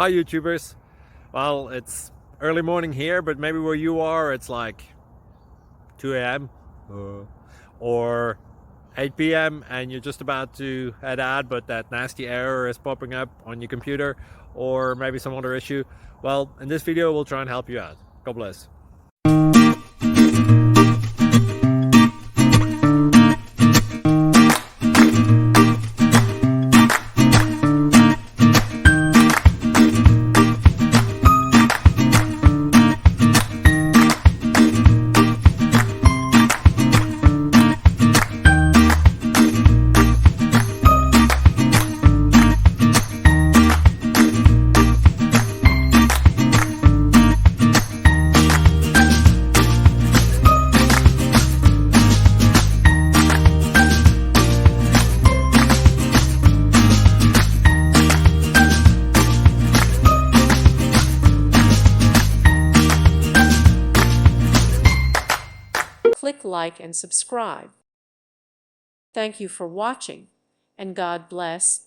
Hi YouTubers. Well, it's early morning here, but maybe where you are it's like 2 a.m. or 8 p.m. and you're just about to head out, but that nasty error is popping up on your computer, or maybe some other issue. Well, in this video we'll try and help you out. God bless. Click like and subscribe. Thank you for watching, and God bless.